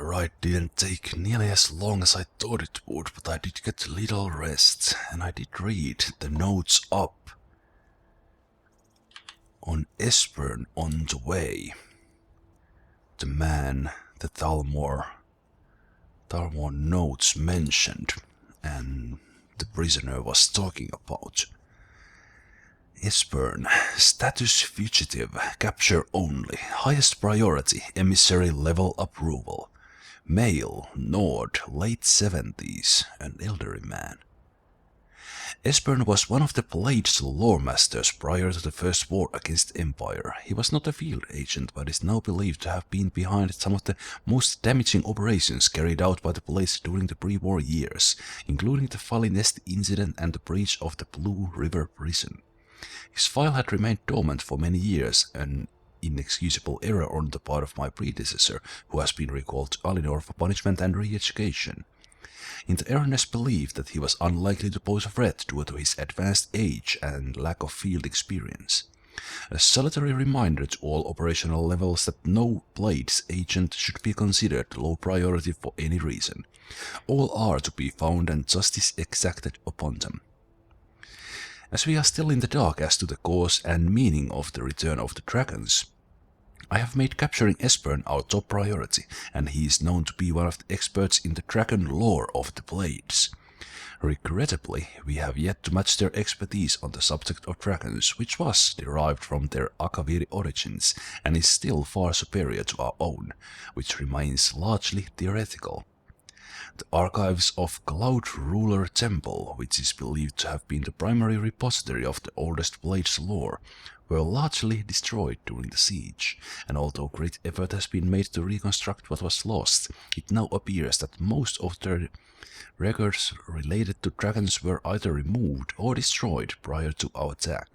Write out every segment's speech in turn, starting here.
The ride didn't take nearly as long as I thought it would, but I did get a little rest, and I did read the notes up on Esbern on the way. The man the Thalmor notes mentioned, and the prisoner was talking about. Esburn, status fugitive, capture only, highest priority, emissary level approval. Male, Nord, late 70s, an elderly man. Esburn was one of the Blade's lore masters prior to the First War against Empire. He was not a field agent, but is now believed to have been behind some of the most damaging operations carried out by the Blades during the pre-war years, including the Folly Nest incident and the breach of the Blue River prison. His file had remained dormant for many years, an inexcusable error on the part of my predecessor, who has been recalled to Alinor for punishment and re-education. In the erroneous belief that he was unlikely to pose a threat due to his advanced age and lack of field experience. A solitary reminder to all operational levels that no Blades agent should be considered low priority for any reason. All are to be found and justice exacted upon them. As we are still in the dark as to the cause and meaning of the return of the dragons, I have made capturing Esbern our top priority, and he is known to be one of the experts in the dragon lore of the Blades. Regrettably, we have yet to match their expertise on the subject of dragons, which was derived from their Akaviri origins and is still far superior to our own, which remains largely theoretical. The archives of Cloud Ruler Temple, which is believed to have been the primary repository of the oldest Blades lore, were largely destroyed during the siege, and although great effort has been made to reconstruct what was lost, it now appears that most of their records related to dragons were either removed or destroyed prior to our attack.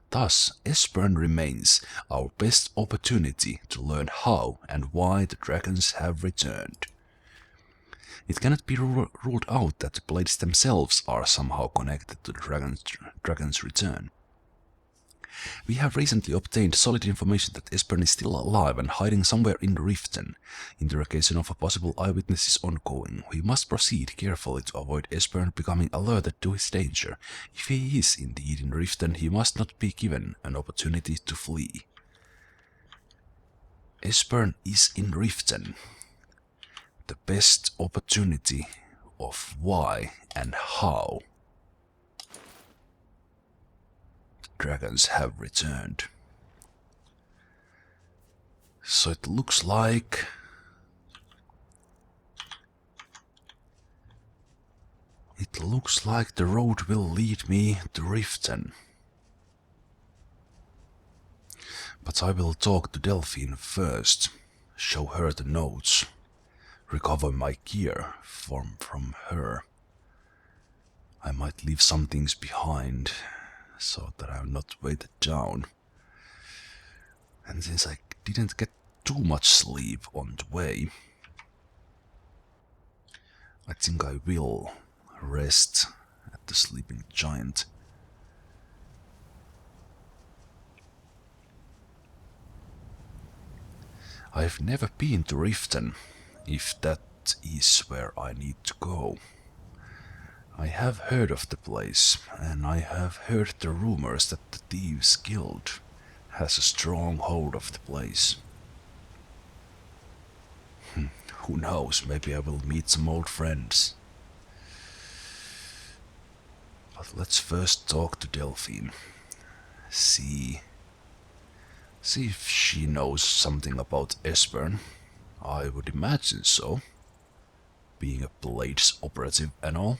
Thus, Esbern remains our best opportunity to learn how and why the dragons have returned. It cannot be ruled out that the Blades themselves are somehow connected to the dragon's return. We have recently obtained solid information that Esbern is still alive and hiding somewhere in Riften. Interrogation of a possible eyewitness is ongoing. We must proceed carefully to avoid Esbern becoming alerted to his danger. If he is indeed in Riften, he must not be given an opportunity to flee. Esbern is in Riften. The best opportunity of why and how the dragons have returned. So it looks like the road will lead me to Riften. But I will talk to Delphine first, show her the notes. Recover my gear from her. I might leave some things behind, so that I'm not weighted down. And since I didn't get too much sleep on the way, I think I will rest at the Sleeping Giant. I've never been to Riften, if that is where I need to go. I have heard of the place, and I have heard the rumors that the Thieves' Guild has a strong hold of the place. Who knows, maybe I will meet some old friends. But let's first talk to Delphine. See if she knows something about Esbern. I would imagine so, being a Blades operative and all.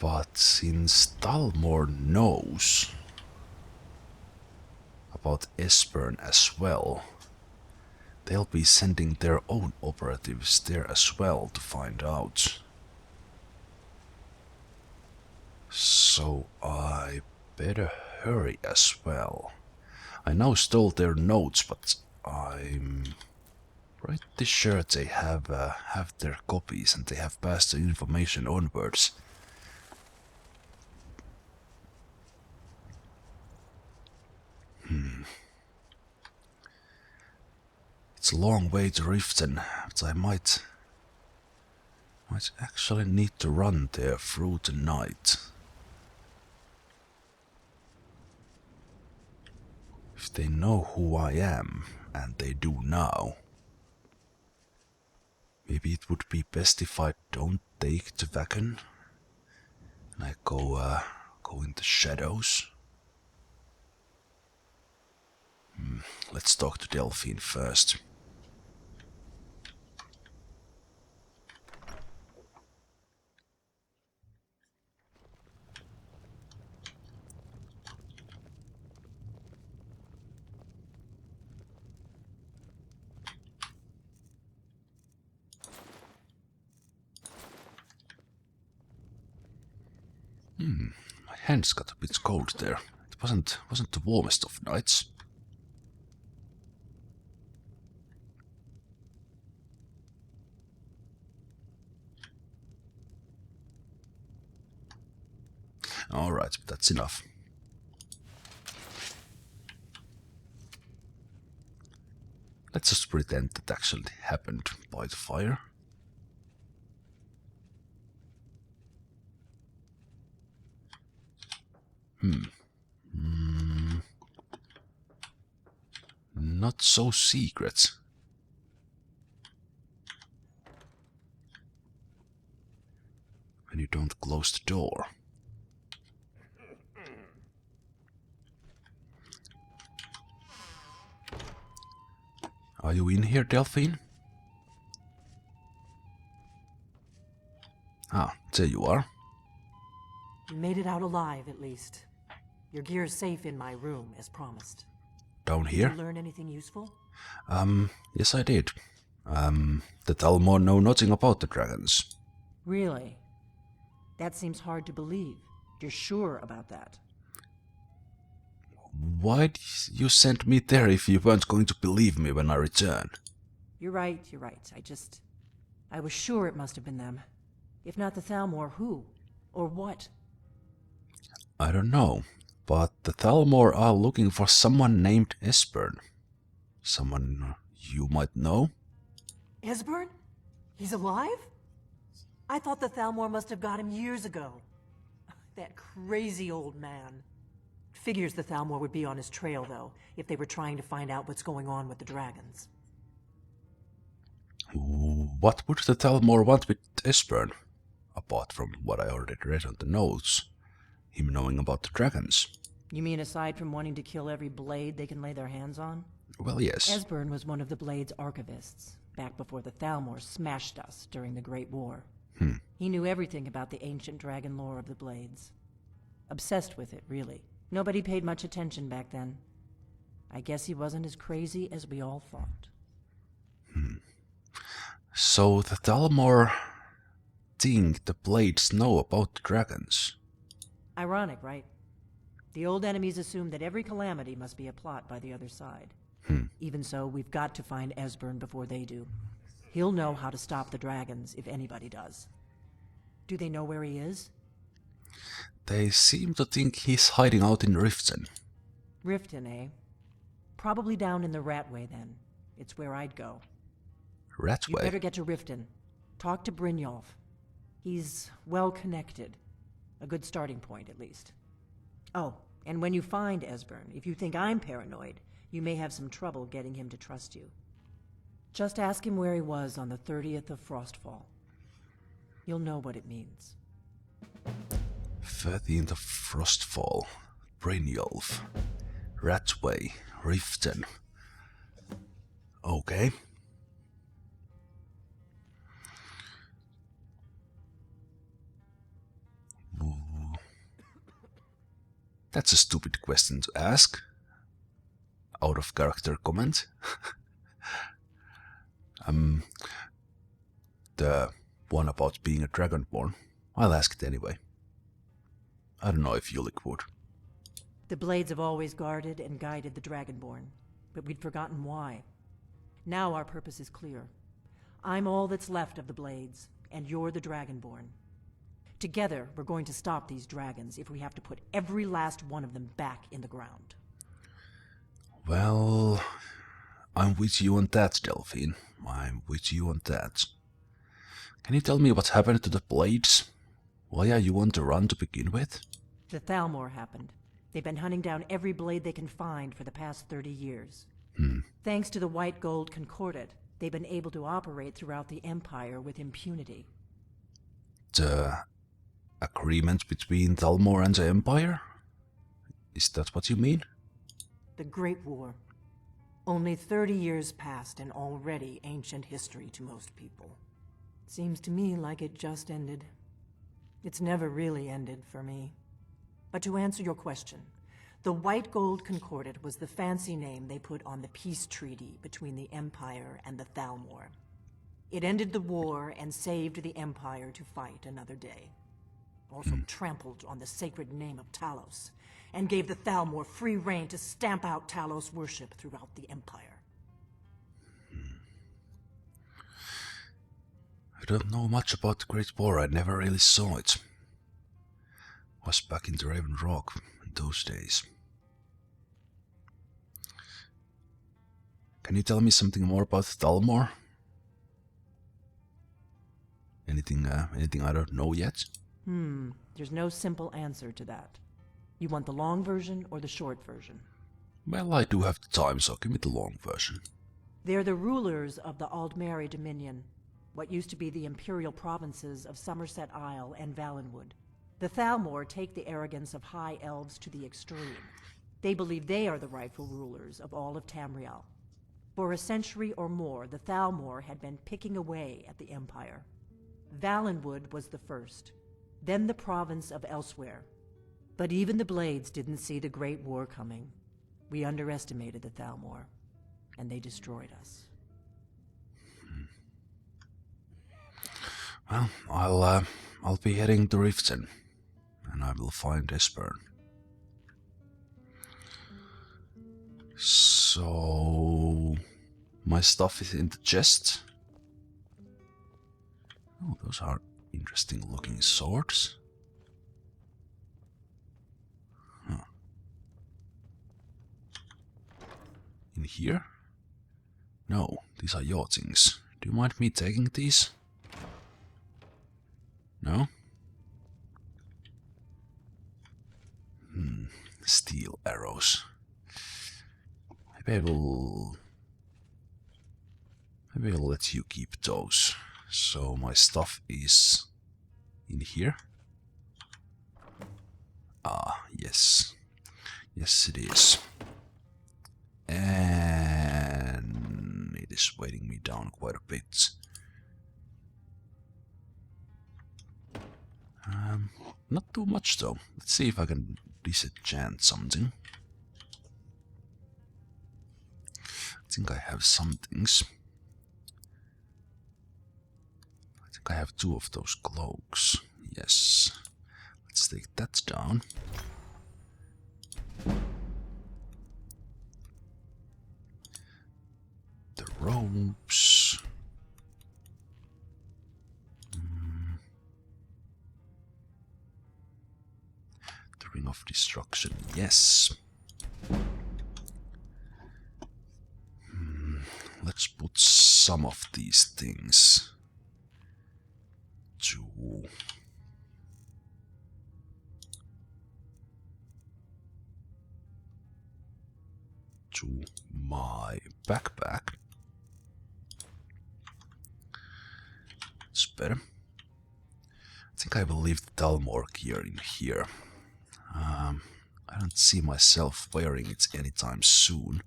But since Thalmor knows about Esbern as well, they'll be sending their own operatives there as well to find out. So I better hurry as well. I now stole their notes, but I'm pretty sure they have their copies and they have passed the information onwards. It's a long way to Riften, but I might actually need to run there through the night. If they know who I am, and they do now, maybe it would be best if I don't take the wagon and I go in the shadows. Let's talk to Delphine first. My hands got a bit cold there. It wasn't the warmest of nights. Alright, but that's enough. Let's just pretend that actually happened by the fire. Not so secret. When you don't close the door. Are you in here, Delphine? Ah, there you are. You made it out alive, at least. Your gear's safe in my room, as promised. Down here? Did you learn anything useful? Yes I did. The Thalmor know nothing about the dragons. Really? That seems hard to believe. You're sure about that? Why did you send me there if you weren't going to believe me when I return? You're right. I was sure it must have been them. If not the Thalmor, who? Or what? I don't know, but the Thalmor are looking for someone named Esbern. Someone you might know? Esburn? He's alive? I thought the Thalmor must have got him years ago. That crazy old man. Figures the Thalmor would be on his trail, though, if they were trying to find out what's going on with the dragons. What would the Thalmor want with Esbern? Apart from what I already read on the notes. Him knowing about the dragons. You mean aside from wanting to kill every blade they can lay their hands on? Well, yes. Esbern was one of the Blade's archivists, back before the Thalmor smashed us during the Great War. He knew everything about the ancient dragon lore of the Blades. Obsessed with it, really. Nobody paid much attention back then. I guess he wasn't as crazy as we all thought. So the Thalmor think the Blades know about the dragons. Ironic, right? The old enemies assume that every calamity must be a plot by the other side. Even so, we've got to find Esbern before they do. He'll know how to stop the dragons, if anybody does. Do they know where he is? They seem to think he's hiding out in Riften. Riften, eh? Probably down in the Ratway, then. It's where I'd go. Ratway? You better get to Riften. Talk to Brynjolf. He's well-connected. A good starting point, at least. Oh, and when you find Esbern, if you think I'm paranoid, you may have some trouble getting him to trust you. Just ask him where he was on the 30th of Frostfall. You'll know what it means. 13th of Frostfall. Brynjolf. Ratway. Riften. Okay. That's a stupid question to ask. Out of character comment. The one about being a Dragonborn. I'll ask it anyway. I don't know if Ulik would. The Blades have always guarded and guided the Dragonborn, but we'd forgotten why. Now our purpose is clear. I'm all that's left of the Blades, and you're the Dragonborn. Together, we're going to stop these dragons if we have to put every last one of them back in the ground. Well, I'm with you on that, Delphine. I'm with you on that. Can you tell me what happened to the Blades? Why are you on the run to begin with? The Thalmor happened. They've been hunting down every blade they can find for the past 30 years. Thanks to the White Gold Concordat, they've been able to operate throughout the Empire with impunity. The agreement between Thalmor and the Empire? Is that what you mean? The Great War. Only 30 years passed and already ancient history to most people. Seems to me like it just ended. It's never really ended for me. But to answer your question, the White Gold Concordat was the fancy name they put on the peace treaty between the Empire and the Thalmor. It ended the war and saved the Empire to fight another day. Also trampled on the sacred name of Talos, and gave the Thalmor free rein to stamp out Talos worship throughout the Empire. I don't know much about the Great War. I never really saw it. Was back in the Raven Rock in those days. Can you tell me something more about Thalmor? Anything I don't know yet? There's no simple answer to that. You want the long version or the short version? Well, I do have the time, so give me the long version. They're the rulers of the Aldmeri Dominion, what used to be the imperial provinces of Somerset Isle and Valenwood. The Thalmor take the arrogance of high elves to the extreme. They believe they are the rightful rulers of all of Tamriel. For a century or more, the Thalmor had been picking away at the Empire. Valenwood was the first, then the province of Elsewhere. But even the Blades didn't see the Great War coming. We underestimated the Thalmor, and they destroyed us. Well, I'll be heading to Riften, and I will find Esbern. So my stuff is in the chest. Oh, those are interesting looking swords. Huh. In here? No, these are your things. Do you mind me taking these? No? Steel arrows. Maybe I'll let you keep those. So my stuff is in here. Ah, yes. Yes, it is. And it is weighing me down quite a bit. Not too much though. Let's see if I can disenchant something. I think I have some things. I think I have 2 of those cloaks. Yes. Let's take that down. The robes. The Ring of Destruction. Yes. Let's put some of these things to my backpack. It's better. I think I will leave the Thalmor gear in here. I don't see myself wearing it anytime soon.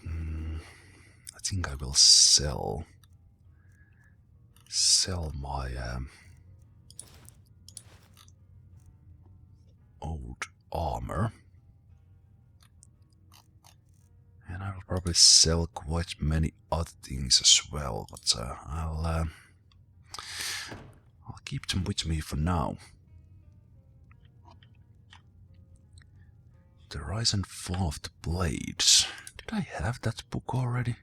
I think I will sell my old armor And I will probably sell quite many other things as well, but I'll keep them with me for now. The Rise and Fall of the Blades. Did I have that book already?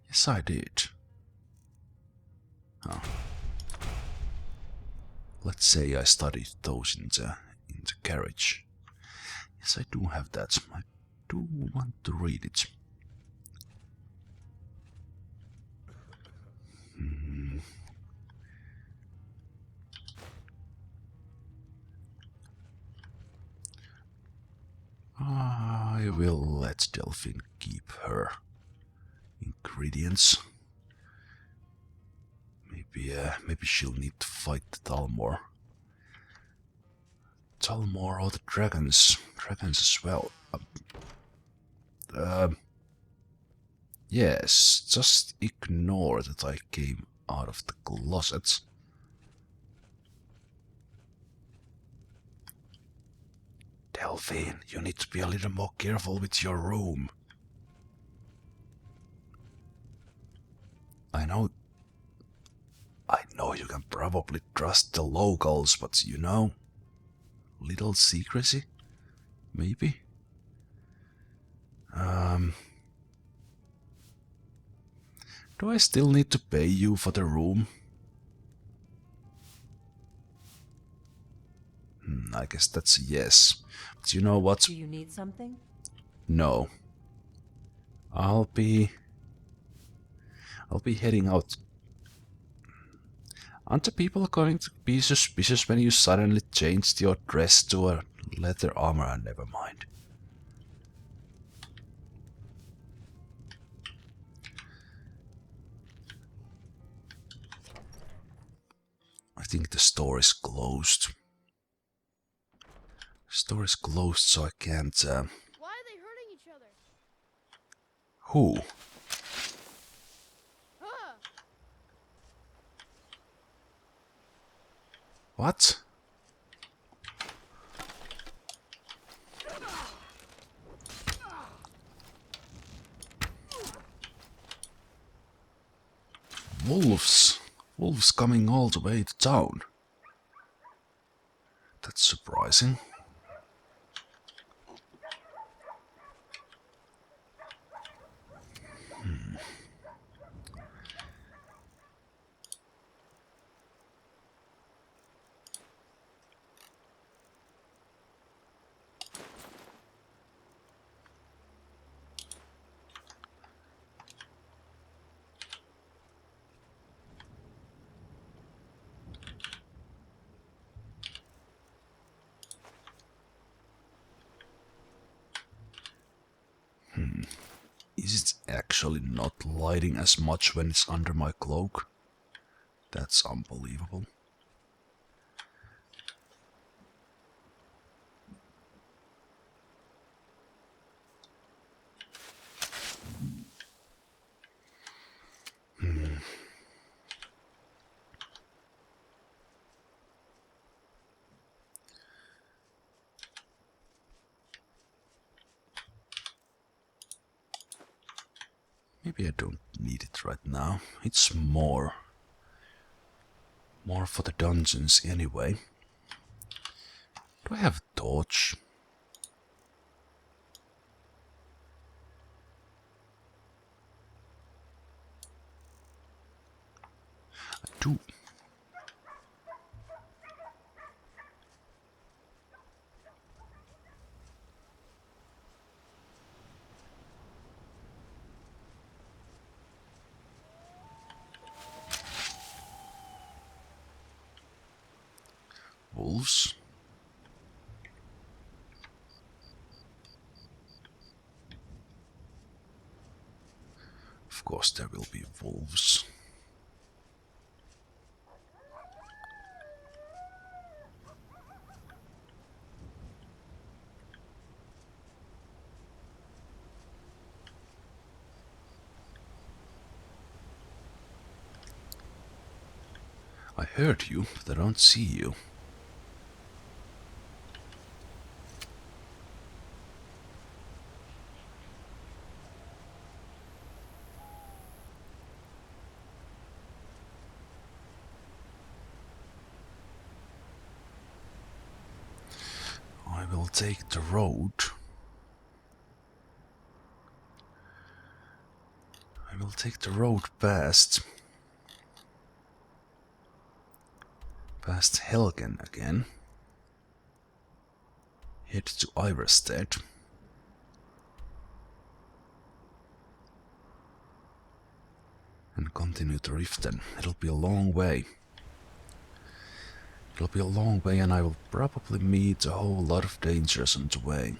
Yes, I did. Oh. Let's say I studied those in the carriage. Yes, I do have that. I do want to read it. I will let Delphine keep her ingredients. Maybe she'll need to fight Thalmor. Thalmor or the dragons as well. Yes, just ignore that I came out of the closet. Delphine, you need to be a little more careful with your room. I know you can probably trust the locals, but you know, little secrecy, maybe? Do I still need to pay you for the room? I guess that's a yes. But you know what? Do you need something? No. I'll be heading out. Aren't the people going to be suspicious when you suddenly changed your dress to a leather armor? Never mind. I think the store is closed. Store is closed, so I can't. Why are they hurting each other? Who? What? Wolves. Wolves coming all the way to town. That's surprising. Is it actually not lighting as much when it's under my cloak? That's unbelievable. Maybe I don't need it right now. It's more for the dungeons anyway. Do I have a torch? I do. Wolves. Of course there will be wolves. I heard you, but I don't see you. take the road. I will take the road past Helgen again. Head to Iverstead. And continue to Riften. It'll be a long way. It'll be a long way, and I will probably meet a whole lot of dangers on the way.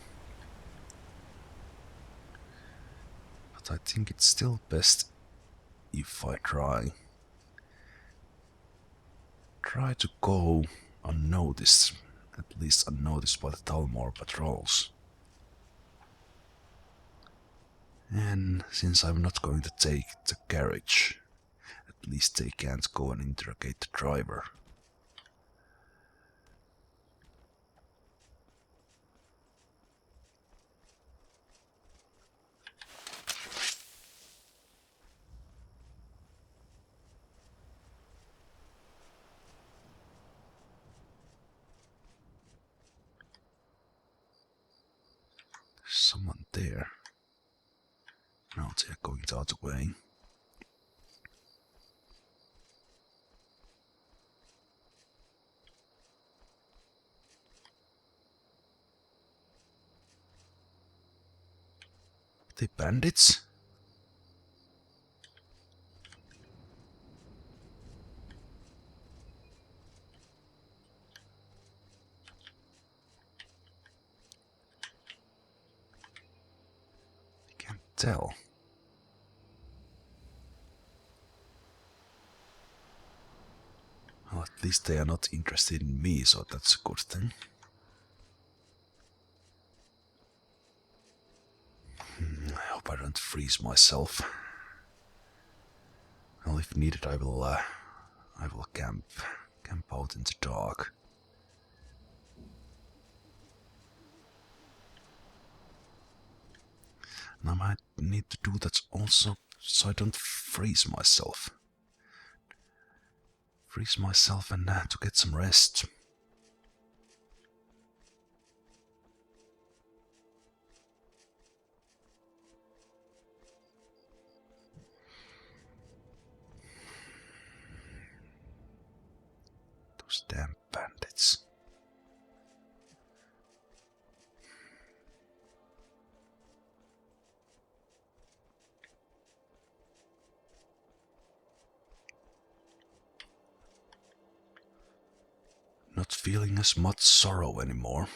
But I think it's still best if I try to go unnoticed, at least unnoticed by the Thalmor patrols. And since I'm not going to take the carriage, at least they can't go and interrogate the driver. Someone there. No, they're going the other way. Are they bandits? I can't tell. Well, at least they are not interested in me, so that's a good thing. I hope I don't freeze myself. Well, if needed, I will camp out in the dark. And I might need to do that also, so I don't freeze myself. And to get some rest. Those damn bandits. Not feeling as much sorrow anymore.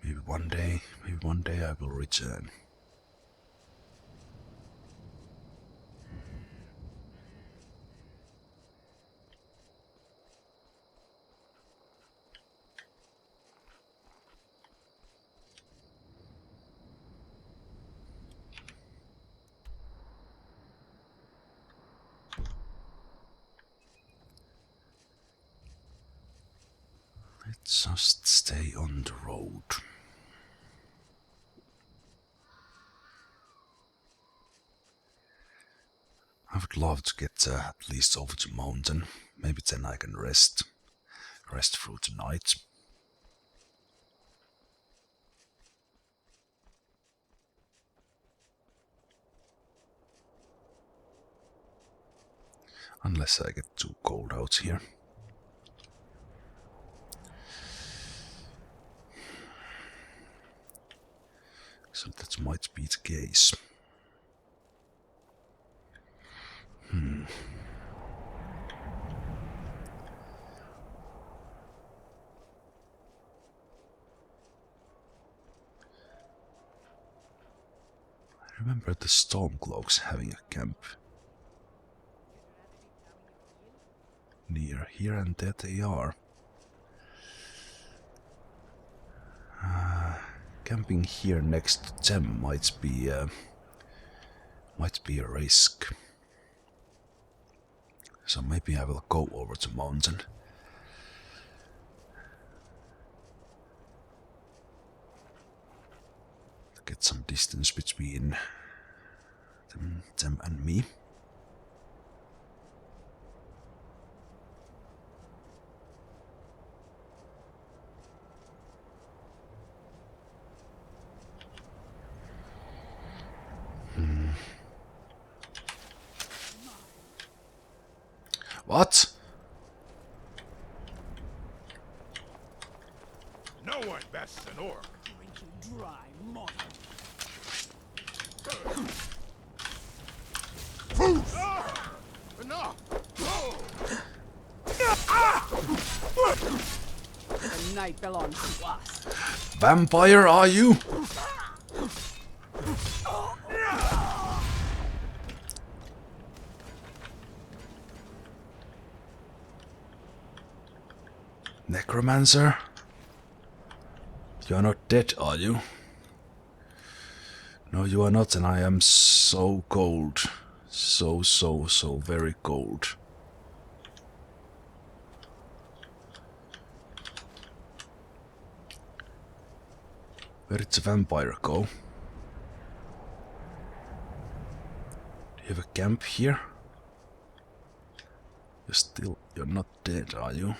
Maybe one day I will return. Let's just stay on the road. I would love to get at least over the mountain. Maybe then I can rest through the night. Unless I get too cold out here. So that might be the case. I remember the Stormcloaks having a camp near here, and there they are. Camping here next to them might be a risk. So maybe I will go over the mountain. To get some distance between Them and me. What? No one bests an orc. Drinking dry mud. Enough! The night belongs to us. Vampire, are you? Necromancer? You're not dead, are you? No, you are not, and I am so cold. So very cold. Where did the vampire go? Do you have a camp here? You're not dead, are you?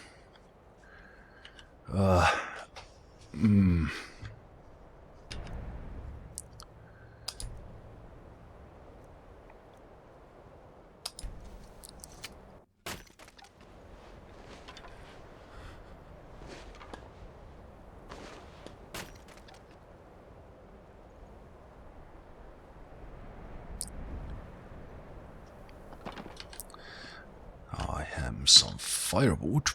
I have some firewood.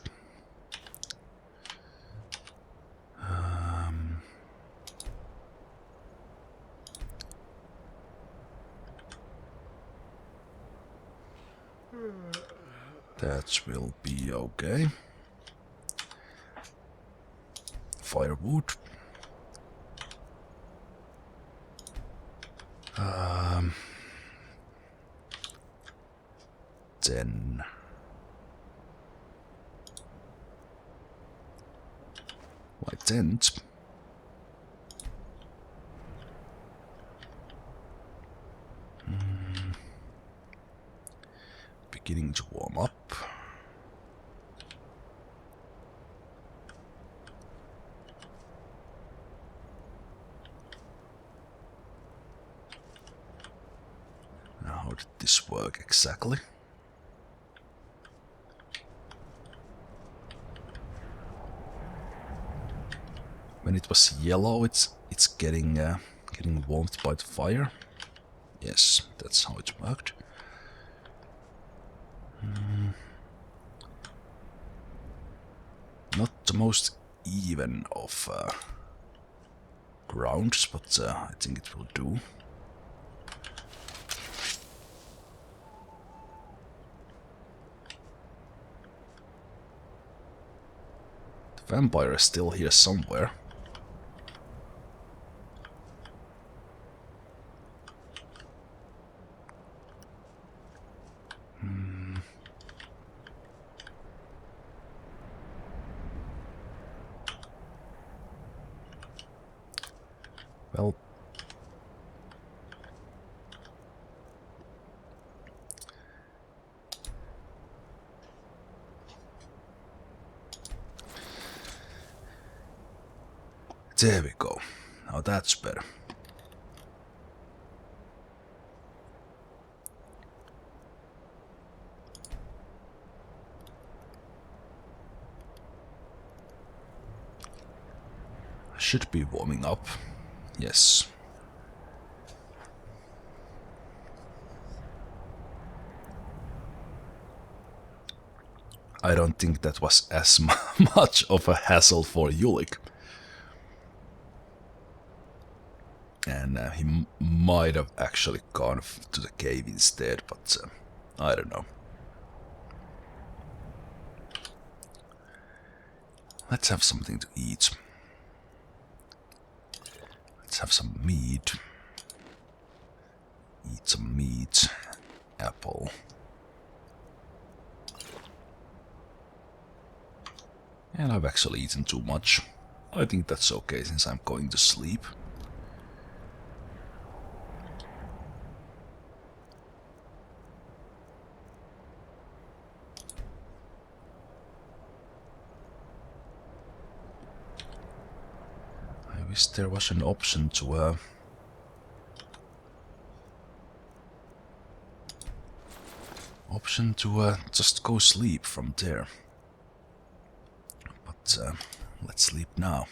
That will be okay. Firewood. Then my tent. Beginning to warm up. Now, how did this work exactly? When it was yellow, it's getting warmed by the fire. Yes, that's how it worked. Not the most even of grounds, but I think it will do. The vampire is still here somewhere. Well, there we go. Now that's better. I should be warming up. Yes. I don't think that was as much of a hassle for Ulik. And he might have actually gone to the cave instead, but I don't know. Let's have something to eat. Let's have some meat. Eat some meat. Apple. And I've actually eaten too much. I think that's okay since I'm going to sleep. wish there was an option to just go sleep from there. But let's sleep now.